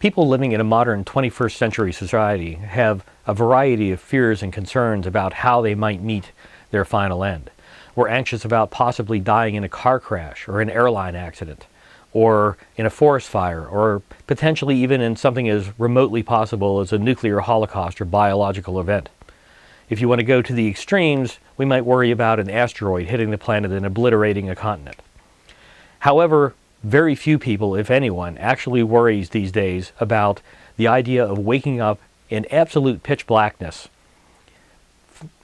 People living in a modern 21st century society have a variety of fears and concerns about how they might meet their final end. We're anxious about possibly dying in a car crash or an airline accident, or in a forest fire, or potentially even in something as remotely possible as a nuclear holocaust or biological event. If you want to go to the extremes, we might worry about an asteroid hitting the planet and obliterating a continent. However, very few people, if anyone, actually worries these days about the idea of waking up in absolute pitch blackness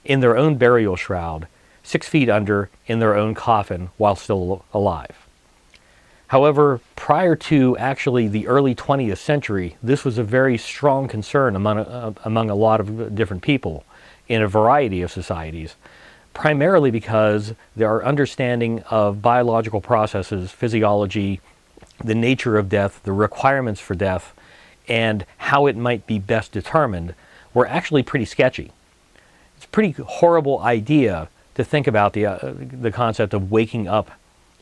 in their own burial shroud, 6 feet under, in their own coffin while still alive. However, prior to actually the early 20th century, this was a very strong concern among a lot of different people in a variety of societies, primarily because our understanding of biological processes, physiology, the nature of death, the requirements for death, and how it might be best determined were actually pretty sketchy. It's a pretty horrible idea to think about the concept of waking up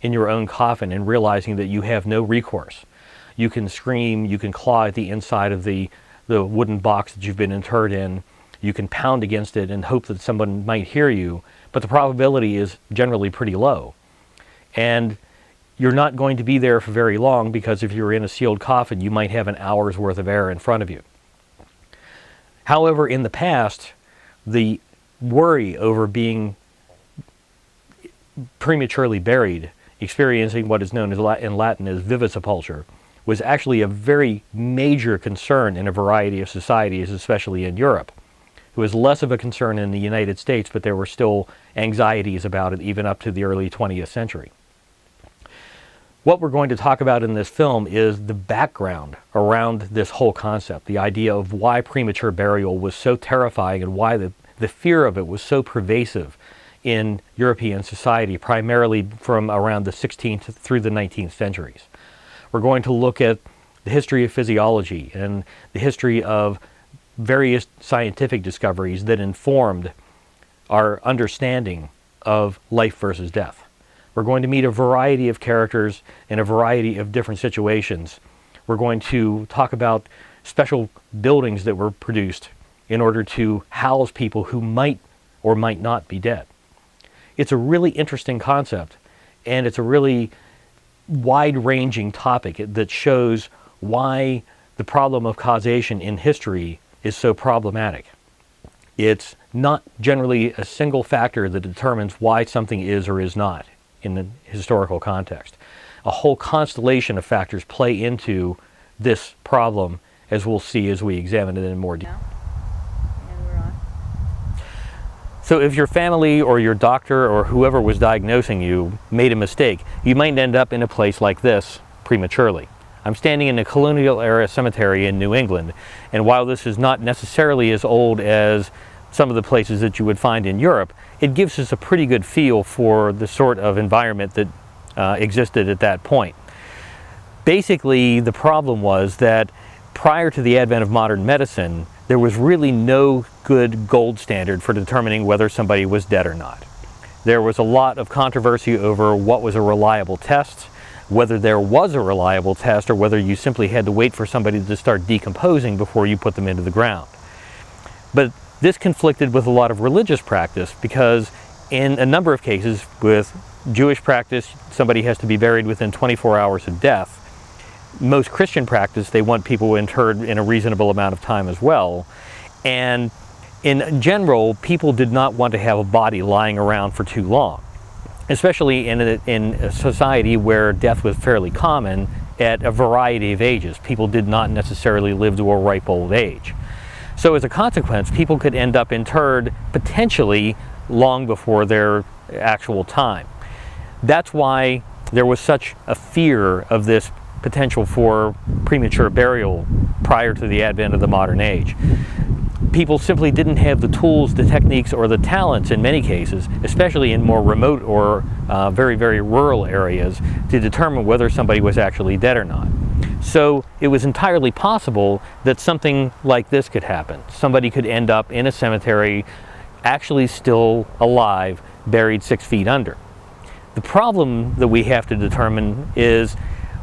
in your own coffin and realizing that you have no recourse. You can scream, you can claw at the inside of the wooden box that you've been interred in, you can pound against it and hope that someone might hear you, but the probability is generally pretty low. And you're not going to be there for very long, because if you're in a sealed coffin, you might have an hour's worth of air in front of you. However, in the past, the worry over being prematurely buried, experiencing what is known as in Latin as vivisepulture, was actually a very major concern in a variety of societies, especially in Europe. It was less of a concern in the United States, but there were still anxieties about it even up to the early 20th century. What we're going to talk about in this film is the background around this whole concept, the idea of why premature burial was so terrifying and why the fear of it was so pervasive in European society, primarily from around the 16th through the 19th centuries. We're going to look at the history of physiology and the history of various scientific discoveries that informed our understanding of life versus death. We're going to meet a variety of characters in a variety of different situations. We're going to talk about special buildings that were produced in order to house people who might or might not be dead. It's a really interesting concept, and it's a really wide-ranging topic that shows why the problem of causation in history is so problematic. It's not generally a single factor that determines why something is or is not in the historical context. A whole constellation of factors play into this problem, as we'll see as we examine it in more detail. So if your family or your doctor or whoever was diagnosing you made a mistake, you might end up in a place like this prematurely. I'm standing in a colonial-era cemetery in New England, and while this is not necessarily as old as some of the places that you would find in Europe, it gives us a pretty good feel for the sort of environment that existed at that point. Basically, the problem was that prior to the advent of modern medicine, there was really no good gold standard for determining whether somebody was dead or not. There was a lot of controversy over what was a reliable test, whether there was a reliable test, or whether you simply had to wait for somebody to start decomposing before you put them into the ground. But this conflicted with a lot of religious practice, because in a number of cases with Jewish practice, somebody has to be buried within 24 hours of death. Most Christian practice, they want people interred in a reasonable amount of time as well. And in general, people did not want to have a body lying around for too long, especially in a society where death was fairly common at a variety of ages. People did not necessarily live to a ripe old age. So as a consequence, people could end up interred potentially long before their actual time. That's why there was such a fear of this potential for premature burial prior to the advent of the modern age. People simply didn't have the tools, the techniques, or the talents in many cases, especially in more remote or very, very rural areas, to determine whether somebody was actually dead or not. So it was entirely possible that something like this could happen. Somebody could end up in a cemetery actually still alive, buried 6 feet under. The problem that we have to determine is,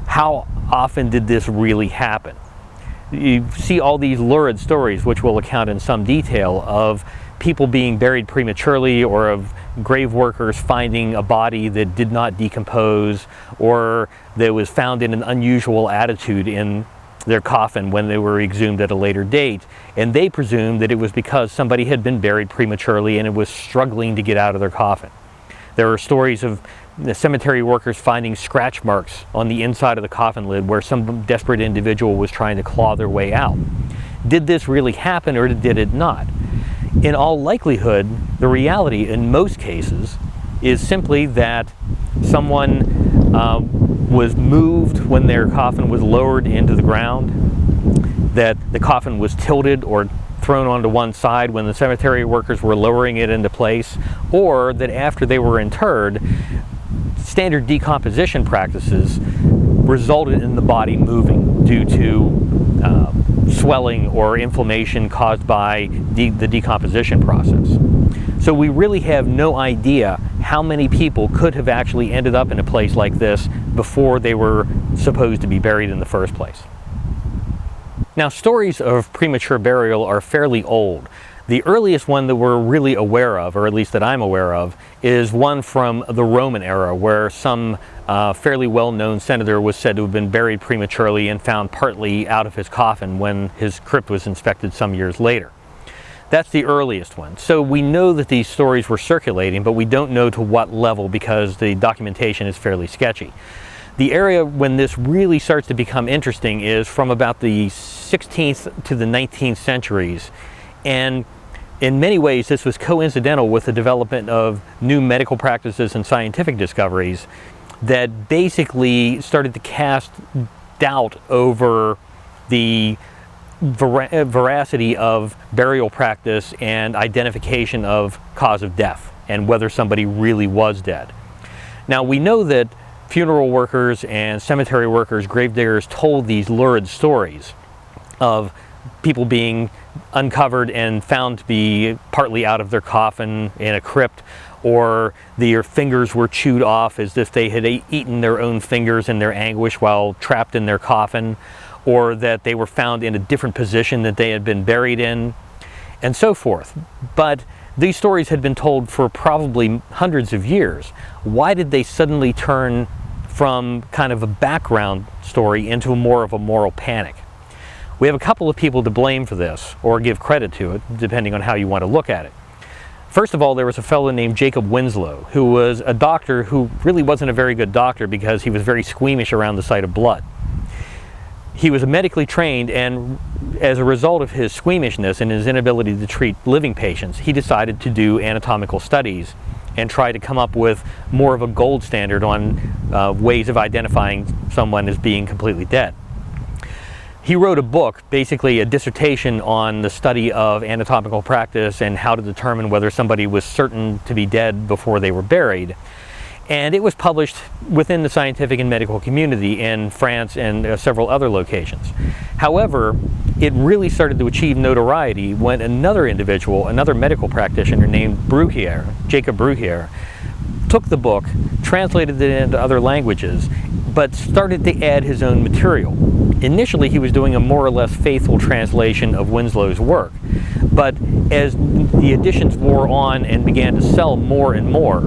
how often did this really happen? you see all these lurid stories, which we'll account in some detail, of people being buried prematurely, or of grave workers finding a body that did not decompose, or that was found in an unusual attitude in their coffin when they were exhumed at a later date, and they presumed that it was because somebody had been buried prematurely and it was struggling to get out of their coffin. There are stories of the cemetery workers finding scratch marks on the inside of the coffin lid where some desperate individual was trying to claw their way out. Did this really happen, or did it not? In all likelihood, the reality in most cases is simply that someone was moved when their coffin was lowered into the ground, that the coffin was tilted or thrown onto one side when the cemetery workers were lowering it into place, or that after they were interred, standard decomposition practices resulted in the body moving due to swelling or inflammation caused by the decomposition process. So we really have no idea how many people could have actually ended up in a place like this before they were supposed to be buried in the first place. Now, stories of premature burial are fairly old. The earliest one that we're really aware of, or at least that I'm aware of, is one from the Roman era, where some fairly well-known senator was said to have been buried prematurely and found partly out of his coffin when his crypt was inspected some years later. That's the earliest one. So we know that these stories were circulating, but we don't know to what level because the documentation is fairly sketchy. The area when this really starts to become interesting is from about the 16th to the 19th centuries. And in many ways, this was coincidental with the development of new medical practices and scientific discoveries that basically started to cast doubt over the veracity of burial practice and identification of cause of death and whether somebody really was dead. Now, we know that funeral workers and cemetery workers, gravediggers, told these lurid stories of people being uncovered and found to be partly out of their coffin in a crypt, or their fingers were chewed off as if they had eaten their own fingers in their anguish while trapped in their coffin, or that they were found in a different position that they had been buried in, and so forth. But these stories had been told for probably hundreds of years. Why did they suddenly turn from kind of a background story into more of a moral panic? We have a couple of people to blame for this, or give credit to it, depending on how you want to look at it. First of all, there was a fellow named Jacob Winslow, who was a doctor who really wasn't a very good doctor because he was very squeamish around the sight of blood. He was medically trained, and as a result of his squeamishness and his inability to treat living patients, he decided to do anatomical studies and try to come up with more of a gold standard on ways of identifying someone as being completely dead. He wrote a book, basically a dissertation on the study of anatomical practice and how to determine whether somebody was certain to be dead before they were buried. And it was published within the scientific and medical community in France and several other locations. However, it really started to achieve notoriety when another individual, another medical practitioner named Jacob Bruchier, took the book, translated it into other languages, but started to add his own material. Initially, he was doing a more or less faithful translation of Winslow's work, but as the editions wore on and began to sell more and more,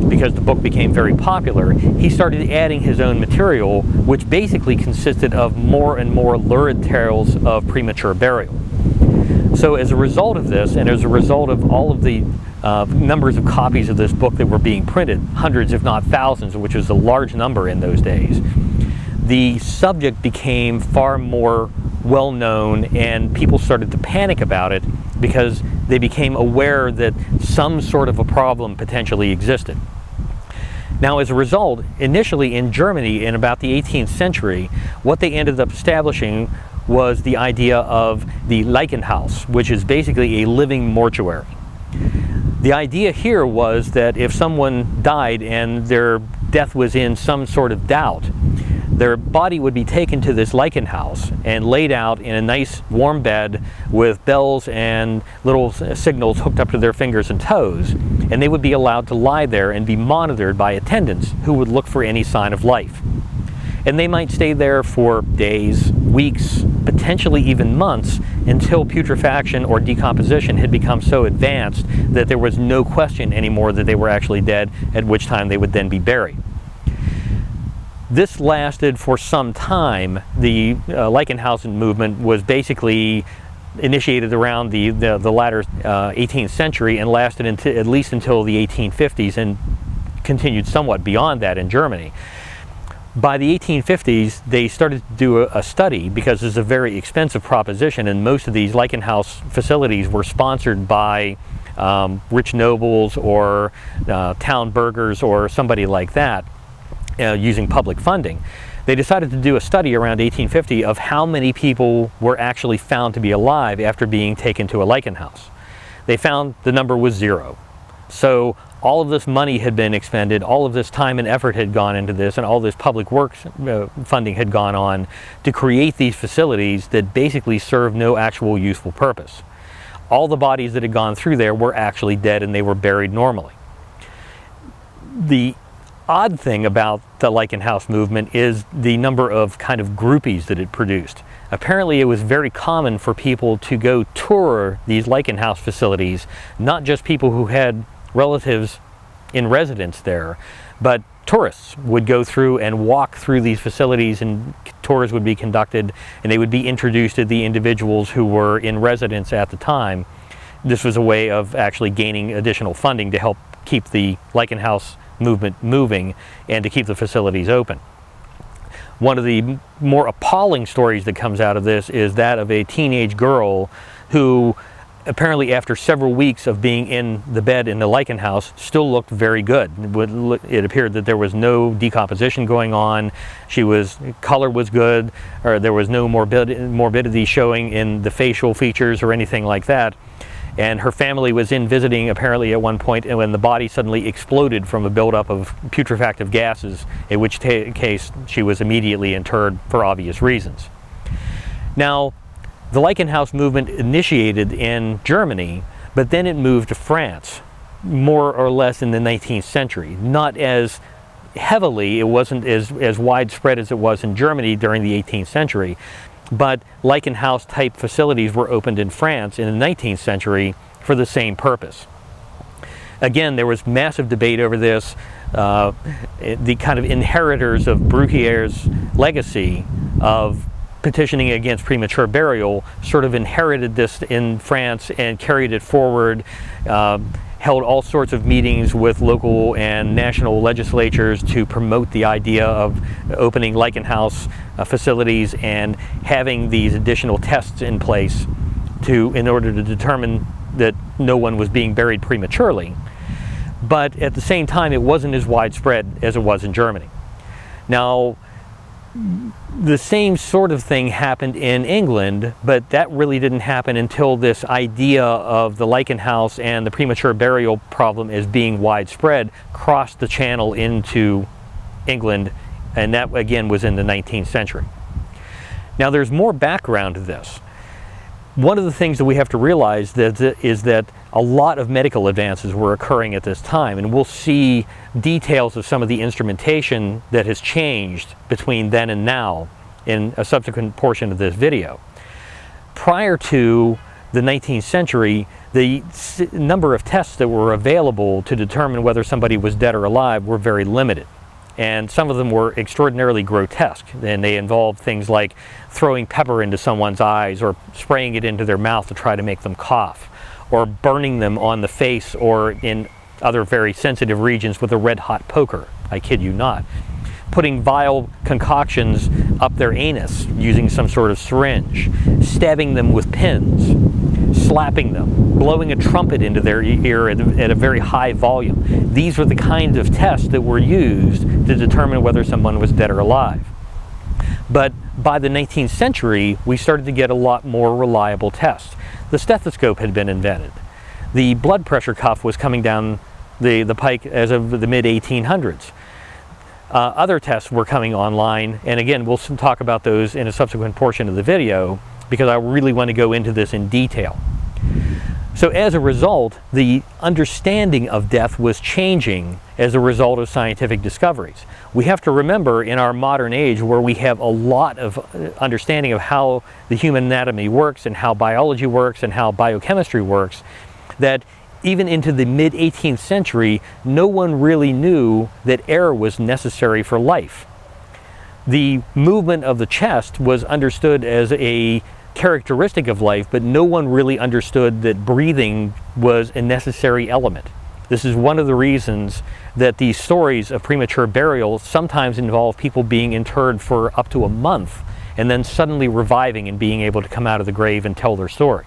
because the book became very popular, he started adding his own material, which basically consisted of more and more lurid tales of premature burial. So as a result of this, and as a result of all of the numbers of copies of this book that were being printed, hundreds if not thousands, which was a large number in those days, the subject became far more well-known, and people started to panic about it because they became aware that some sort of a problem potentially existed. Now, as a result, initially in Germany in about the 18th century, what they ended up establishing was the idea of the Leichenhaus, which is basically a living mortuary. The idea here was that if someone died and their death was in some sort of doubt, their body would be taken to this Leichenhaus and laid out in a nice warm bed with bells and little signals hooked up to their fingers and toes, and they would be allowed to lie there and be monitored by attendants who would look for any sign of life. And they might stay there for days, weeks, potentially even months, until putrefaction or decomposition had become so advanced that there was no question anymore that they were actually dead, at which time they would then be buried. This lasted for some time. The Leichenhausen movement was basically initiated around the latter 18th century and lasted at least until the 1850s, and continued somewhat beyond that in Germany. By the 1850s, they started to do a study, because it's a very expensive proposition, and most of these Leichenhaus facilities were sponsored by rich nobles or town burghers or somebody like that, using public funding. They decided to do a study around 1850 of how many people were actually found to be alive after being taken to a Leichenhaus. They found the number was 0. So all of this money had been expended, all of this time and effort had gone into this, and all this public works funding had gone on to create these facilities that basically served no actual useful purpose. All the bodies that had gone through there were actually dead, and they were buried normally. The odd thing about the Leichenhaus movement is the number of kind of groupies that it produced. Apparently it was very common for people to go tour these Leichenhaus facilities, not just people who had relatives in residence there, but tourists would go through and walk through these facilities, and tours would be conducted, and they would be introduced to the individuals who were in residence at the time. This was a way of actually gaining additional funding to help keep the Leichenhaus movement moving and to keep the facilities open. One of the more appalling stories that comes out of this is that of a teenage girl who apparently, after several weeks of being in the bed in the Leichenhaus, still looked very good. It appeared that there was no decomposition going on. Color was good, or there was no morbidity showing in the facial features or anything like that. And her family was in visiting apparently at one point, and when the body suddenly exploded from a buildup of putrefactive gases, in which case she was immediately interred for obvious reasons. Now, the Leichenhaus movement initiated in Germany, but then it moved to France, more or less in the 19th century. Not as heavily, it wasn't as widespread as it was in Germany during the 18th century, but Leichenhaus type facilities were opened in France in the 19th century for the same purpose. Again, there was massive debate over this. The kind of inheritors of Bruchier's legacy of petitioning against premature burial sort of inherited this in France and carried it forward, held all sorts of meetings with local and national legislatures to promote the idea of opening Leichenhaus facilities and having these additional tests in place in order to determine that no one was being buried prematurely. But at the same time, it wasn't as widespread as it was in Germany. Now, the same sort of thing happened in England, but that really didn't happen until this idea of the Leichenhaus and the premature burial problem as being widespread crossed the channel into England, and that again was in the 19th century. Now, there's more background to this. One of the things that we have to realize is that a lot of medical advances were occurring at this time, and we'll see details of some of the instrumentation that has changed between then and now in a subsequent portion of this video. Prior to the 19th century, the number of tests that were available to determine whether somebody was dead or alive were very limited. And some of them were extraordinarily grotesque, and they involved things like throwing pepper into someone's eyes or spraying it into their mouth to try to make them cough, or burning them on the face or in other very sensitive regions with a red-hot poker. I kid you not. Putting vile concoctions up their anus using some sort of syringe, stabbing them with pins, slapping them, blowing a trumpet into their ear at a very high volume. These were the kinds of tests that were used to determine whether someone was dead or alive. But by the 19th century, we started to get a lot more reliable tests. The stethoscope had been invented. The blood pressure cuff was coming down the pike as of the mid-1800s. Other tests were coming online, and again, we'll talk about those in a subsequent portion of the video because I really want to go into this in detail. So as a result, the understanding of death was changing as a result of scientific discoveries. We have to remember, in our modern age where we have a lot of understanding of how the human anatomy works and how biology works and how biochemistry works, that even into the mid-18th century, no one really knew that air was necessary for life. The movement of the chest was understood as a characteristic of life, but no one really understood that breathing was a necessary element. This is one of the reasons that these stories of premature burial sometimes involve people being interred for up to a month and then suddenly reviving and being able to come out of the grave and tell their story.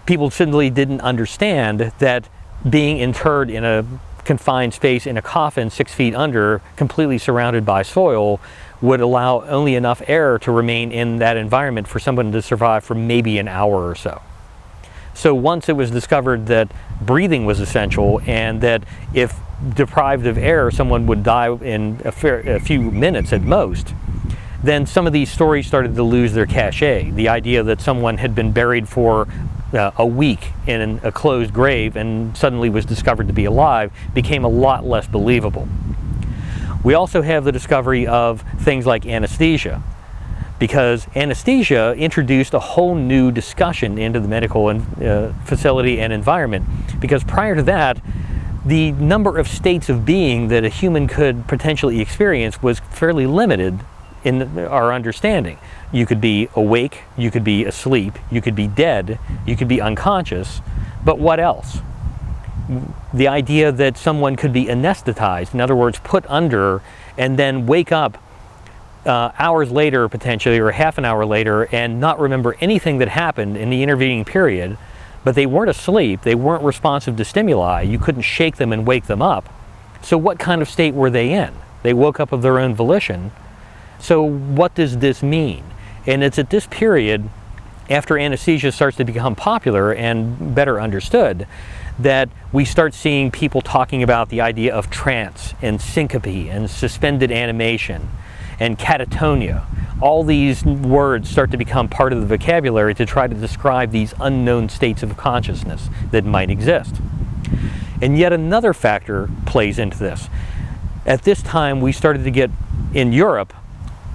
People simply didn't understand that being interred in a confined space in a coffin 6 feet under, completely surrounded by soil, would allow only enough air to remain in that environment for someone to survive for maybe an hour or so. So once it was discovered that breathing was essential and that if deprived of air someone would die in a few minutes at most, then some of these stories started to lose their cachet. The idea that someone had been buried for a week in a closed grave and suddenly was discovered to be alive became a lot less believable. We also have the discovery of things like anesthesia, because anesthesia introduced a whole new discussion into the medical facility and environment, because prior to that, the number of states of being that a human could potentially experience was fairly limited in our understanding. You could be awake, you could be asleep, you could be dead, you could be unconscious, but what else? The idea that someone could be anesthetized, in other words, put under and then wake up hours later potentially, or half an hour later, and not remember anything that happened in the intervening period, but they weren't asleep, they weren't responsive to stimuli, you couldn't shake them and wake them up. So what kind of state were they in? They woke up of their own volition. So what does this mean? And it's at this period, after anesthesia starts to become popular and better understood, that we start seeing people talking about the idea of trance and syncope and suspended animation and catatonia. All these words start to become part of the vocabulary to try to describe these unknown states of consciousness that might exist. And yet another factor plays into this. At this time, we started to get, in Europe,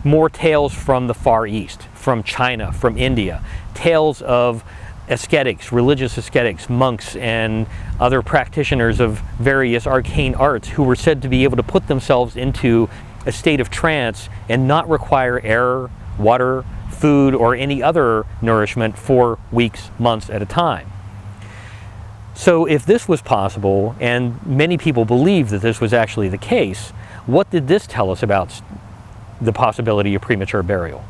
more tales from the Far East, from China, from India, tales of ascetics, religious ascetics, monks, and other practitioners of various arcane arts who were said to be able to put themselves into a state of trance and not require air, water, food, or any other nourishment for weeks, months at a time. So if this was possible, and many people believe that this was actually the case, what did this tell us about the possibility of premature burial?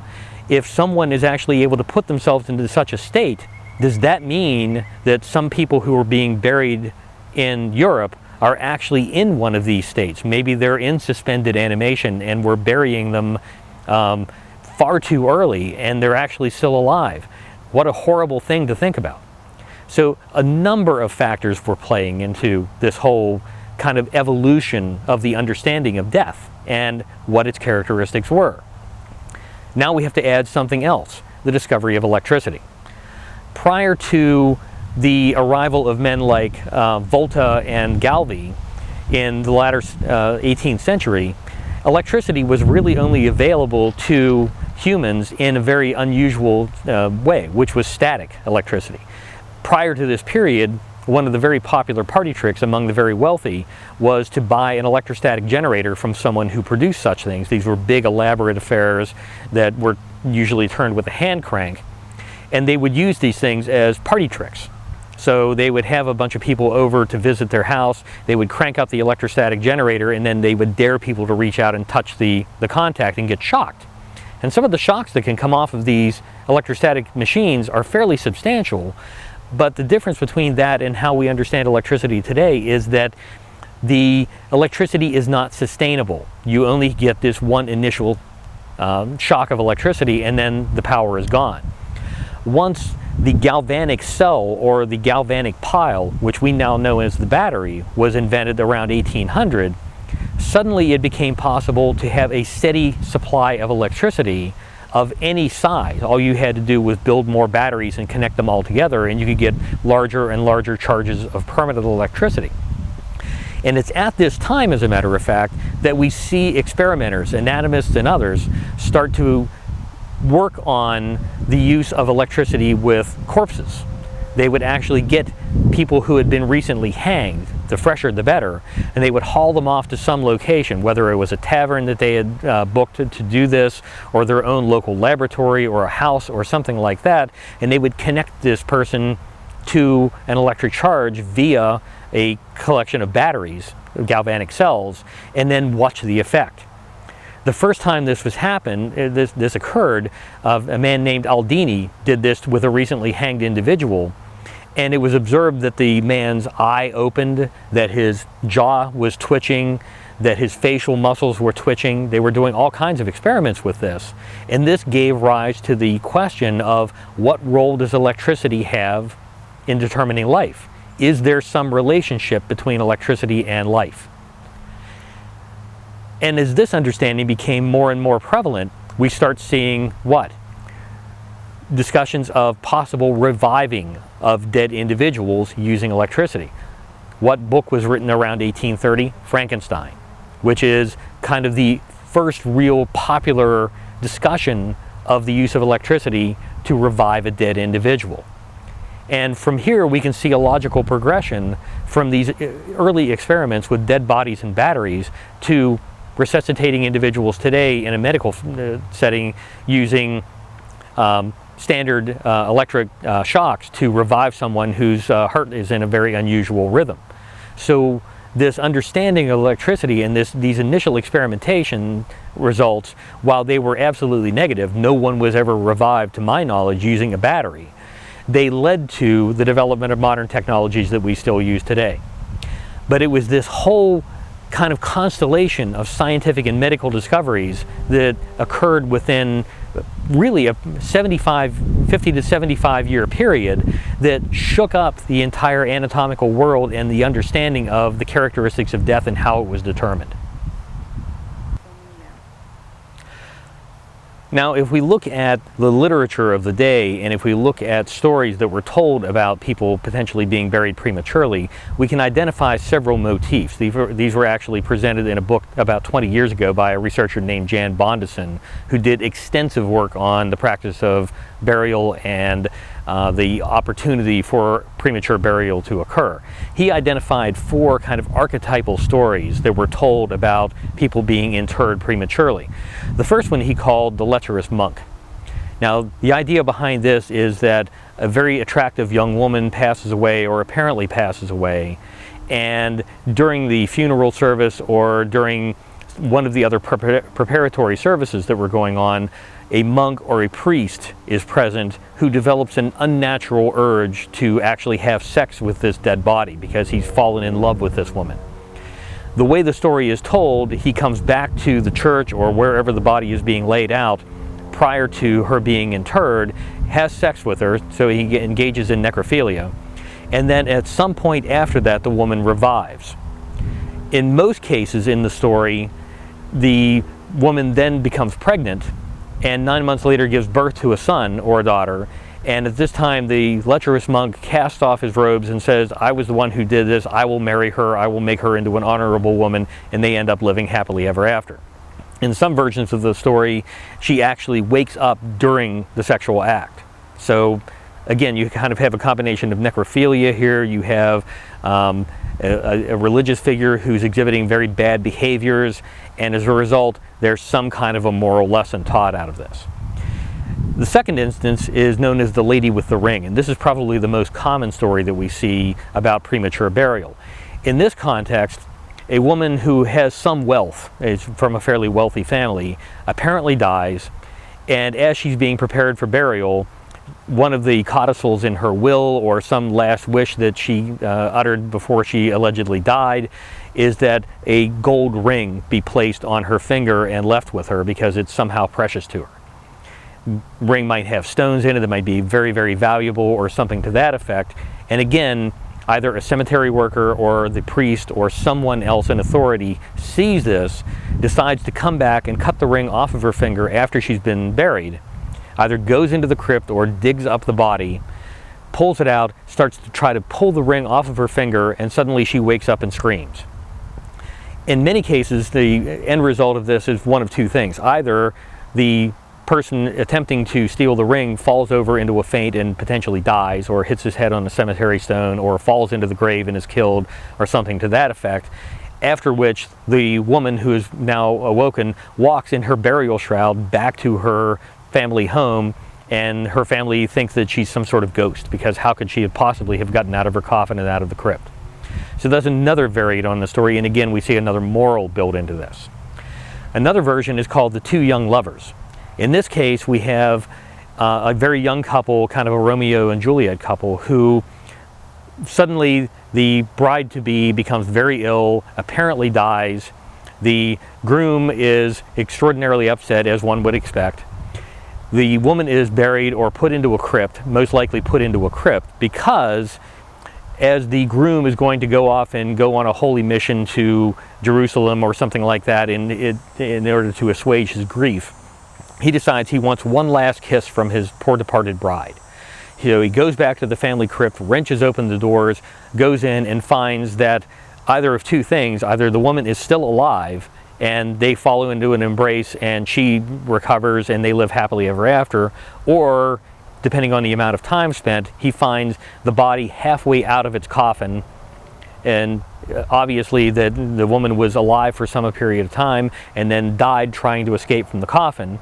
If someone is actually able to put themselves into such a state, does that mean that some people who are being buried in Europe are actually in one of these states? Maybe they're in suspended animation and we're burying them far too early and they're actually still alive. What a horrible thing to think about. So a number of factors were playing into this whole kind of evolution of the understanding of death and what its characteristics were. Now we have to add something else, the discovery of electricity. Prior to the arrival of men like Volta and Galvey in the latter 18th century, electricity was really only available to humans in a very unusual way, which was static electricity. Prior to this period, one of the very popular party tricks among the very wealthy was to buy an electrostatic generator from someone who produced such things. These were big, elaborate affairs that were usually turned with a hand crank, and they would use these things as party tricks. So they would have a bunch of people over to visit their house, they would crank up the electrostatic generator, and then they would dare people to reach out and touch the contact and get shocked. And some of the shocks that can come off of these electrostatic machines are fairly substantial, but the difference between that and how we understand electricity today is that the electricity is not sustainable. You only get this one initial shock of electricity and then the power is gone. Once the galvanic cell or the galvanic pile, which we now know as the battery, was invented around 1800, suddenly it became possible to have a steady supply of electricity of any size. All you had to do was build more batteries and connect them all together, and you could get larger and larger charges of permanent electricity. And it's at this time, as a matter of fact, that we see experimenters, anatomists and others, start to work on the use of electricity with corpses. They would actually get people who had been recently hanged, the fresher the better, and they would haul them off to some location, whether it was a tavern that they had booked to do this, or their own local laboratory, or a house, or something like that, and they would connect this person to an electric charge via a collection of batteries, galvanic cells, and then watch the effect. The first time this occurred, a man named Aldini did this with a recently hanged individual, and it was observed that the man's eye opened, that his jaw was twitching, that his facial muscles were twitching. They were doing all kinds of experiments with this, and this gave rise to the question of what role does electricity have in determining life? Is there some relationship between electricity and life? And as this understanding became more and more prevalent, we start seeing what? Discussions of possible reviving of dead individuals using electricity. What book was written around 1830? Frankenstein, which is kind of the first real popular discussion of the use of electricity to revive a dead individual. And from here we can see a logical progression from these early experiments with dead bodies and batteries to resuscitating individuals today in a medical setting using standard electric shocks to revive someone whose heart is in a very unusual rhythm. So this understanding of electricity and these initial experimentation results, while they were absolutely negative, no one was ever revived to my knowledge using a battery. They led to the development of modern technologies that we still use today. But it was this whole kind of constellation of scientific and medical discoveries that occurred within really a 50 to 75 year period that shook up the entire anatomical world and the understanding of the characteristics of death and how it was determined. Now, if we look at the literature of the day, and if we look at stories that were told about people potentially being buried prematurely, we can identify several motifs. These were actually presented in a book about 20 years ago by a researcher named Jan Bondison, who did extensive work on the practice of burial and the opportunity for premature burial to occur. He identified 4 kind of archetypal stories that were told about people being interred prematurely. The first one he called the Lecherous Monk. Now, the idea behind this is that a very attractive young woman passes away, or apparently passes away, and during the funeral service or during one of the other preparatory services that were going on, a monk or a priest is present who develops an unnatural urge to actually have sex with this dead body because he's fallen in love with this woman. The way the story is told, he comes back to the church or wherever the body is being laid out prior to her being interred, has sex with her, so he engages in necrophilia, and then at some point after that the woman revives. In most cases in the story, the woman then becomes pregnant and 9 months later gives birth to a son or a daughter, and at this time the lecherous monk casts off his robes and says, I was the one who did this, I will marry her, I will make her into an honorable woman, and they end up living happily ever after. In some versions of the story, she actually wakes up during the sexual act. So again, you kind of have a combination of necrophilia here, you have a religious figure who's exhibiting very bad behaviors, and as a result there's some kind of a moral lesson taught out of this. The second instance is known as the lady with the ring, and this is probably the most common story that we see about premature burial. In this context, a woman who has some wealth, is from a fairly wealthy family, apparently dies, and as she's being prepared for burial, one of the codicils in her will, or some last wish that she uttered before she allegedly died, is that a gold ring be placed on her finger and left with her because it's somehow precious to her. Ring might have stones in it that might be very, very valuable or something to that effect. And again, either a cemetery worker or the priest or someone else in authority sees this, decides to come back and cut the ring off of her finger after she's been buried, either goes into the crypt or digs up the body, pulls it out, starts to try to pull the ring off of her finger, and suddenly she wakes up and screams. In many cases, the end result of this is one of two things. Either the person attempting to steal the ring falls over into a faint and potentially dies, or hits his head on a cemetery stone, or falls into the grave and is killed, or something to that effect. After which, the woman who is now awoken walks in her burial shroud back to her family home, and her family thinks that she's some sort of ghost, because how could she possibly have gotten out of her coffin and out of the crypt? So that's another variant on the story, and again we see another moral built into this. Another version is called the Two Young Lovers. In this case, we have a very young couple, kind of a Romeo and Juliet couple, who suddenly the bride-to-be becomes very ill, apparently dies. The groom is extraordinarily upset, as one would expect. The woman is buried or put into a crypt, most likely put into a crypt, because as the groom is going to go off and go on a holy mission to Jerusalem or something like that in order to assuage his grief, he decides he wants one last kiss from his poor departed bride. So he goes back to the family crypt, wrenches open the doors, goes in and finds that either of two things: either the woman is still alive and they follow into an embrace and she recovers and they live happily ever after, or, depending on the amount of time spent, he finds the body halfway out of its coffin, and obviously that the woman was alive for some period of time and then died trying to escape from the coffin.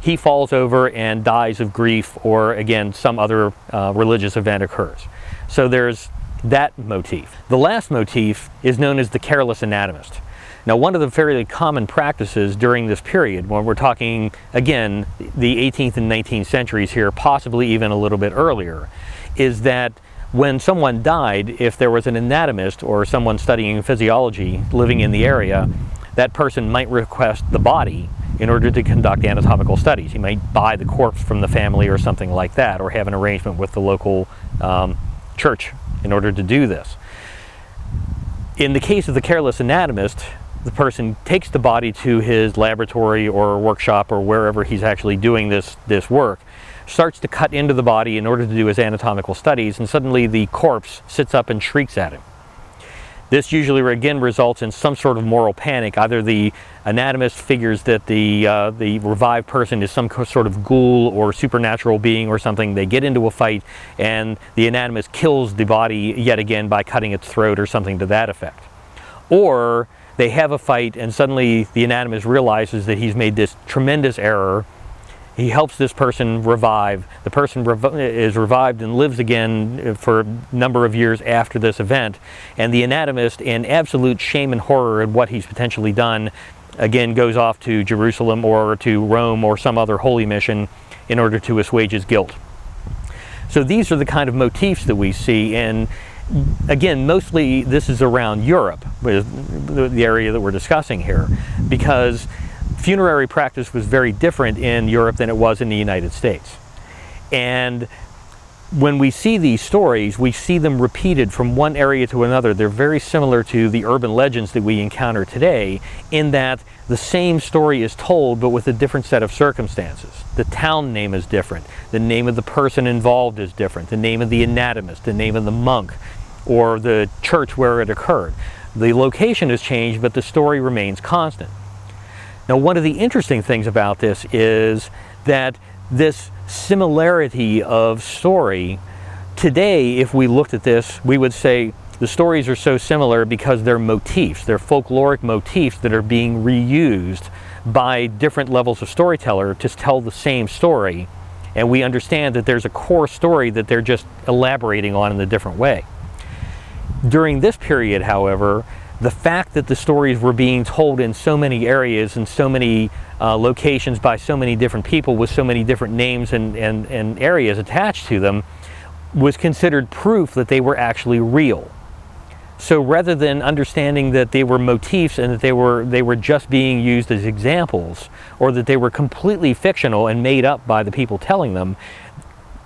He falls over and dies of grief, or again some other religious event occurs. So there's that motif. The last motif is known as the careless anatomist. Now, one of the fairly common practices during this period, when we're talking, again, the 18th and 19th centuries here, possibly even a little bit earlier, is that when someone died, if there was an anatomist or someone studying physiology living in the area, that person might request the body in order to conduct anatomical studies. He might buy the corpse from the family or something like that, or have an arrangement with the local church in order to do this. In the case of the careless anatomist, the person takes the body to his laboratory or workshop or wherever he's actually doing this work, starts to cut into the body in order to do his anatomical studies, and suddenly the corpse sits up and shrieks at him. This usually again results in some sort of moral panic. Either the anatomist figures that the revived person is some sort of ghoul or supernatural being or something. They get into a fight and the anatomist kills the body yet again by cutting its throat or something to that effect. Or they have a fight and suddenly the anatomist realizes that he's made this tremendous error. He helps this person revive. The person is revived and lives again for a number of years after this event. And the anatomist, in absolute shame and horror at what he's potentially done, again goes off to Jerusalem or to Rome or some other holy mission in order to assuage his guilt. So these are the kind of motifs that we see, and again, mostly this is around Europe, the area that we're discussing here, because funerary practice was very different in Europe than it was in the United States. And when we see these stories, we see them repeated from one area to another. They're very similar to the urban legends that we encounter today, in that the same story is told but with a different set of circumstances. The town name is different, the name of the person involved is different, the name of the anatomist, the name of the monk, or the church where it occurred. The location has changed, but the story remains constant. Now, one of the interesting things about this is that this similarity of story, today, if we looked at this, we would say the stories are so similar because they're motifs, they're folkloric motifs that are being reused by different levels of storyteller to tell the same story, and we understand that there's a core story that they're just elaborating on in a different way. During this period, however, the fact that the stories were being told in so many areas and so many locations by so many different people with so many different names and areas attached to them was considered proof that they were actually real. So rather than understanding that they were motifs and that they were just being used as examples, or that they were completely fictional and made up by the people telling them,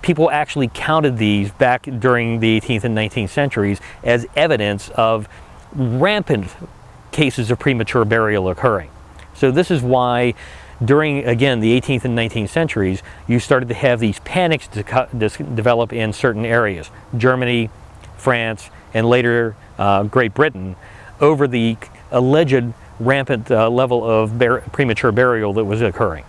people actually counted these back during the 18th and 19th centuries as evidence of rampant cases of premature burial occurring. So this is why during, again, the 18th and 19th centuries, you started to have these panics develop in certain areas. Germany, France, and later Great Britain, over the alleged rampant level of premature burial that was occurring.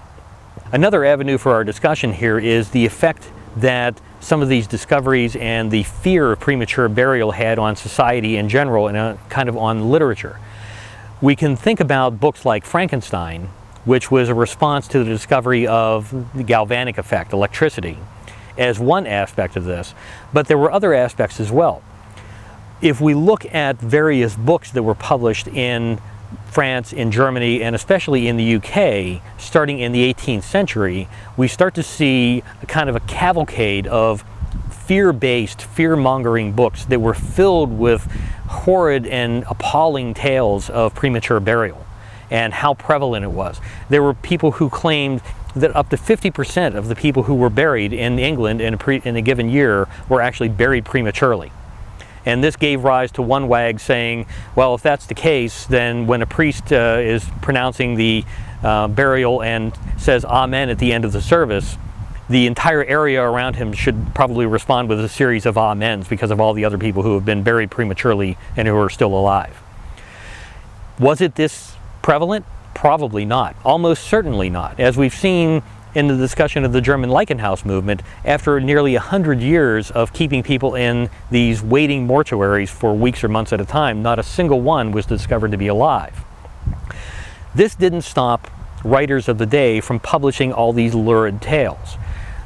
Another avenue for our discussion here is the effect that some of these discoveries and the fear of premature burial had on society in general and kind of on literature. We can think about books like Frankenstein, which was a response to the discovery of the galvanic effect, electricity, as one aspect of this, but there were other aspects as well. If we look at various books that were published in France, in Germany, and especially in the UK, starting in the 18th century, we start to see a kind of a cavalcade of fear-based, fear-mongering books that were filled with horrid and appalling tales of premature burial and how prevalent it was. There were people who claimed that up to 50% of the people who were buried in England in a given year were actually buried prematurely. And this gave rise to one wag saying, well, if that's the case, then when a priest is pronouncing the burial and says amen at the end of the service, the entire area around him should probably respond with a series of amens because of all the other people who have been buried prematurely and who are still alive. Was it this prevalent? Probably not. Almost certainly not. As we've seen in the discussion of the German Leichenhaus movement, after nearly 100 years of keeping people in these waiting mortuaries for weeks or months at a time, not a single one was discovered to be alive. This didn't stop writers of the day from publishing all these lurid tales.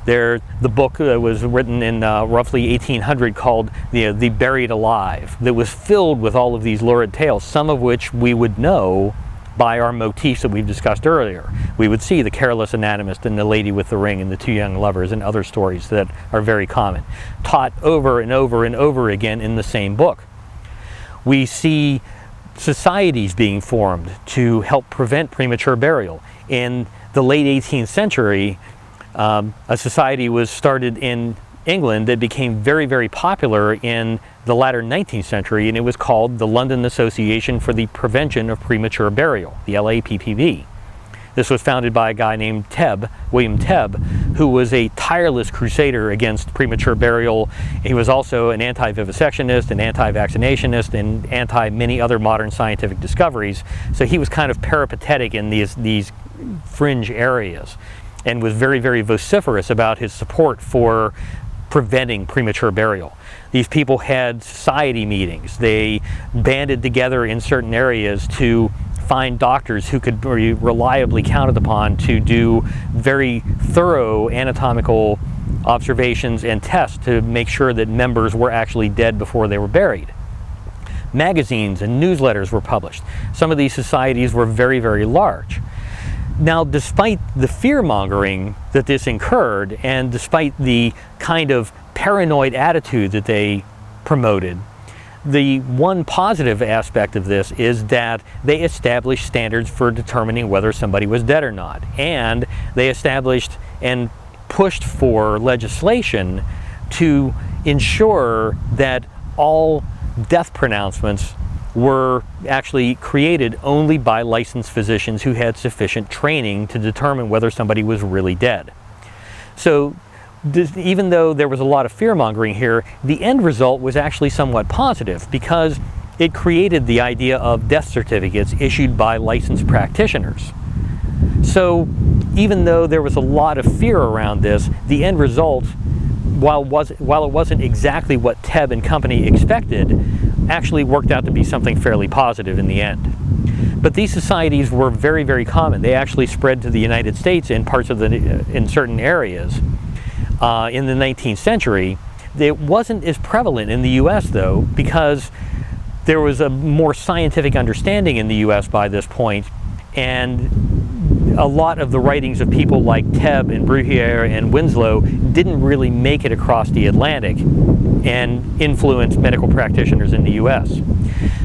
The book was written in roughly 1800 called The Buried Alive, that was filled with all of these lurid tales, some of which we would know by our motifs that we've discussed earlier. We would see the careless anatomist and the lady with the ring and the two young lovers and other stories that are very common, taught over and over and over again in the same book. We see societies being formed to help prevent premature burial. In the late 18th century, a society was started in England that became very, very popular in the latter 19th century, and it was called the London Association for the Prevention of Premature Burial, the LAPPV. This was founded by a guy named William Tebb, who was a tireless crusader against premature burial. He was also an anti-vivisectionist, an anti-vaccinationist, and anti-many other modern scientific discoveries. So he was kind of peripatetic in these fringe areas and was very, very vociferous about his support for preventing premature burial. These people had society meetings. They banded together in certain areas to find doctors who could be reliably counted upon to do very thorough anatomical observations and tests to make sure that members were actually dead before they were buried. Magazines and newsletters were published. Some of these societies were very, very large. Now, despite the fear-mongering that this incurred, and despite the kind of paranoid attitude that they promoted, the one positive aspect of this is that they established standards for determining whether somebody was dead or not. And they established and pushed for legislation to ensure that all death pronouncements were actually created only by licensed physicians who had sufficient training to determine whether somebody was really dead. So even though there was a lot of fear-mongering here, the end result was actually somewhat positive because it created the idea of death certificates issued by licensed practitioners. So even though there was a lot of fear around this, the end result, while it wasn't exactly what Tebb and company expected, actually worked out to be something fairly positive in the end. But these societies were very, very common. They actually spread to the United States in certain areas. In the 19th century. It wasn't as prevalent in the US though, because there was a more scientific understanding in the US by this point, and a lot of the writings of people like Tebb and Bruyere and Winslow didn't really make it across the Atlantic and influence medical practitioners in the US.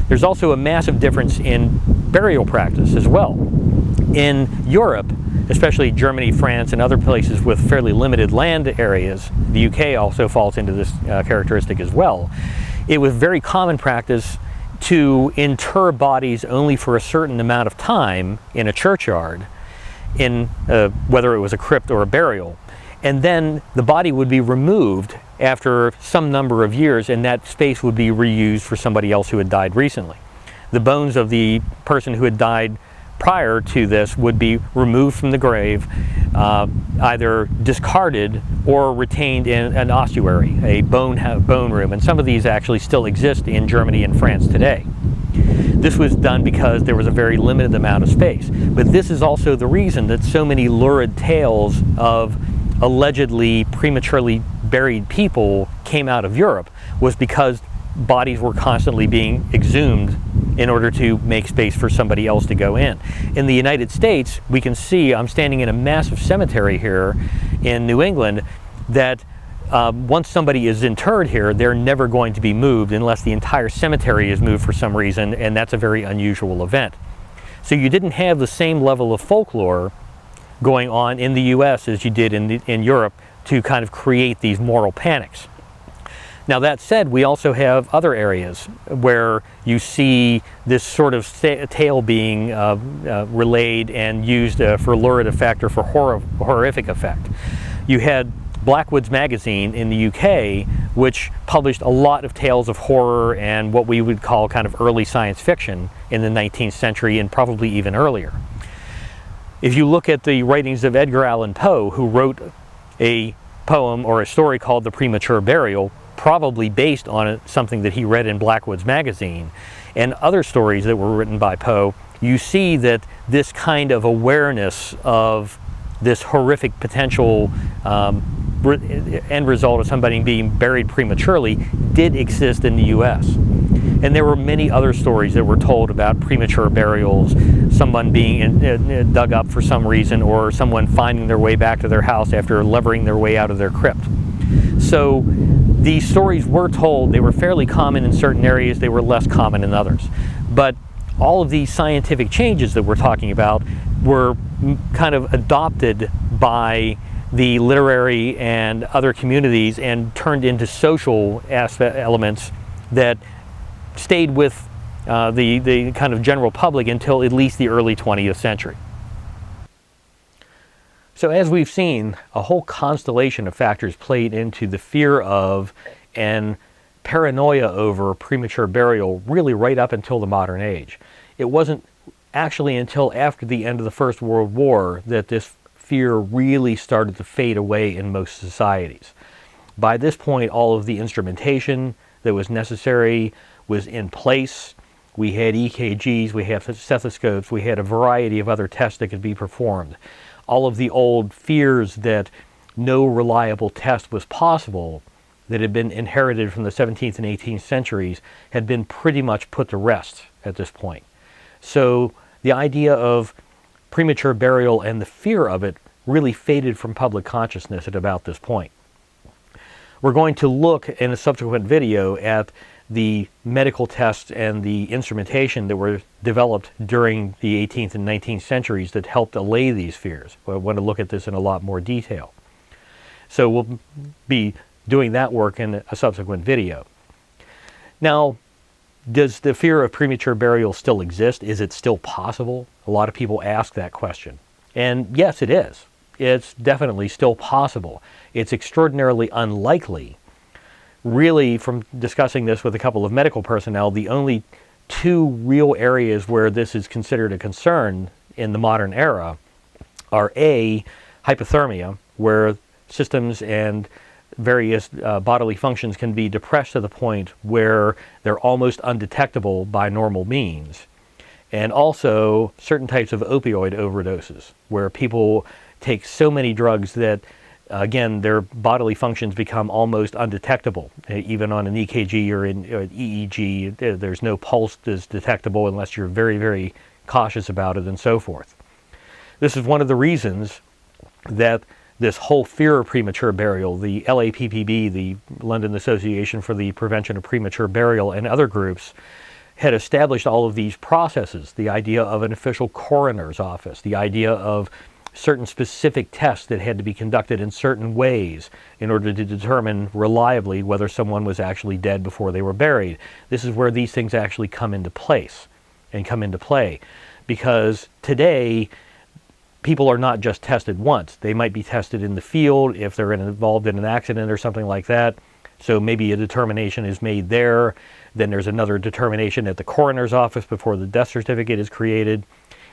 There's also a massive difference in burial practice as well. In Europe, especially Germany, France, and other places with fairly limited land areas, the UK also falls into this characteristic as well. It was very common practice to inter bodies only for a certain amount of time in a churchyard, in whether it was a crypt or a burial. And then the body would be removed after some number of years, and that space would be reused for somebody else who had died recently. The bones of the person who had died prior to this would be removed from the grave, either discarded or retained in an ossuary, a bone room, and some of these actually still exist in Germany and France today. This was done because there was a very limited amount of space. But this is also the reason that so many lurid tales of allegedly prematurely buried people came out of Europe, was because bodies were constantly being exhumed in order to make space for somebody else to go in. In the United States, we can see, I'm standing in a massive cemetery here in New England, that once somebody is interred here, they're never going to be moved unless the entire cemetery is moved for some reason, and that's a very unusual event. So you didn't have the same level of folklore going on in the US as you did in Europe to kind of create these moral panics. Now that said, we also have other areas where you see this sort of tale being relayed and used for lurid effect or for horrific effect. You had Blackwood's magazine in the UK, which published a lot of tales of horror and what we would call kind of early science fiction in the 19th century and probably even earlier. If you look at the writings of Edgar Allan Poe, who wrote a poem or a story called The Premature Burial, probably based on something that he read in Blackwood's magazine, and other stories that were written by Poe, you see that this kind of awareness of this horrific potential end result of somebody being buried prematurely did exist in the US. And there were many other stories that were told about premature burials, someone being dug up for some reason, or someone finding their way back to their house after levering their way out of their crypt. So these stories were told. They were fairly common in certain areas, they were less common in others. But all of these scientific changes that we're talking about were kind of adopted by the literary and other communities and turned into social elements that stayed with the kind of general public until at least the early 20th century. So as we've seen, a whole constellation of factors played into the fear of and paranoia over premature burial really right up until the modern age. It wasn't actually until after the end of the First World War that this fear really started to fade away in most societies. By this point, all of the instrumentation that was necessary was in place. We had EKGs, we had stethoscopes, we had a variety of other tests that could be performed. All of the old fears that no reliable test was possible that had been inherited from the 17th and 18th centuries had been pretty much put to rest at this point. So the idea of premature burial and the fear of it really faded from public consciousness at about this point. We're going to look in a subsequent video at the medical tests and the instrumentation that were developed during the 18th and 19th centuries that helped allay these fears. I want to look at this in a lot more detail. So we'll be doing that work in a subsequent video. Now, does the fear of premature burial still exist? Is it still possible? A lot of people ask that question. And yes, it is. It's definitely still possible. It's extraordinarily unlikely. Really, from discussing this with a couple of medical personnel, the only two real areas where this is considered a concern in the modern era are A, hypothermia, where systems and various bodily functions can be depressed to the point where they're almost undetectable by normal means. And also certain types of opioid overdoses, where people take so many drugs that again, their bodily functions become almost undetectable. Even on an EKG or an EEG, there's no pulse that's detectable unless you're very, very cautious about it and so forth. This is one of the reasons that this whole fear of premature burial, the LAPPV, the London Association for the Prevention of Premature Burial, and other groups had established all of these processes, the idea of an official coroner's office, the idea of certain specific tests that had to be conducted in certain ways in order to determine reliably whether someone was actually dead before they were buried. This is where these things actually come into place and come into play. Because today, people are not just tested once. They might be tested in the field if they're involved in an accident or something like that. So maybe a determination is made there. Then there's another determination at the coroner's office before the death certificate is created.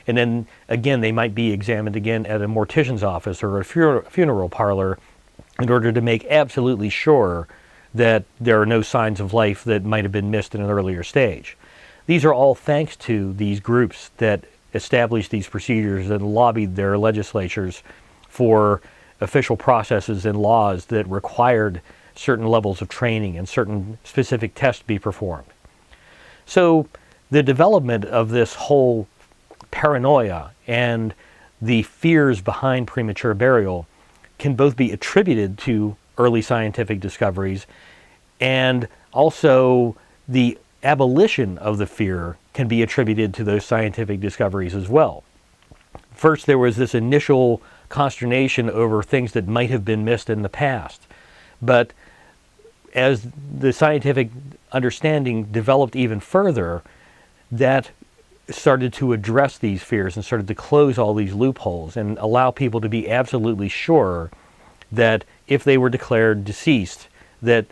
And then again, they might be examined again at a mortician's office or a funeral parlor in order to make absolutely sure that there are no signs of life that might have been missed in an earlier stage. These are all thanks to these groups that established these procedures and lobbied their legislatures for official processes and laws that required certain levels of training and certain specific tests be performed. So the development of this whole paranoia and the fears behind premature burial can both be attributed to early scientific discoveries, and also the abolition of the fear can be attributed to those scientific discoveries as well. First, there was this initial consternation over things that might have been missed in the past, but as the scientific understanding developed even further, that started to address these fears and started to close all these loopholes and allow people to be absolutely sure that if they were declared deceased, that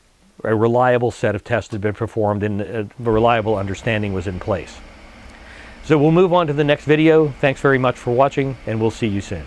a reliable set of tests had been performed and a reliable understanding was in place. So we'll move on to the next video. Thanks very much for watching, and we'll see you soon.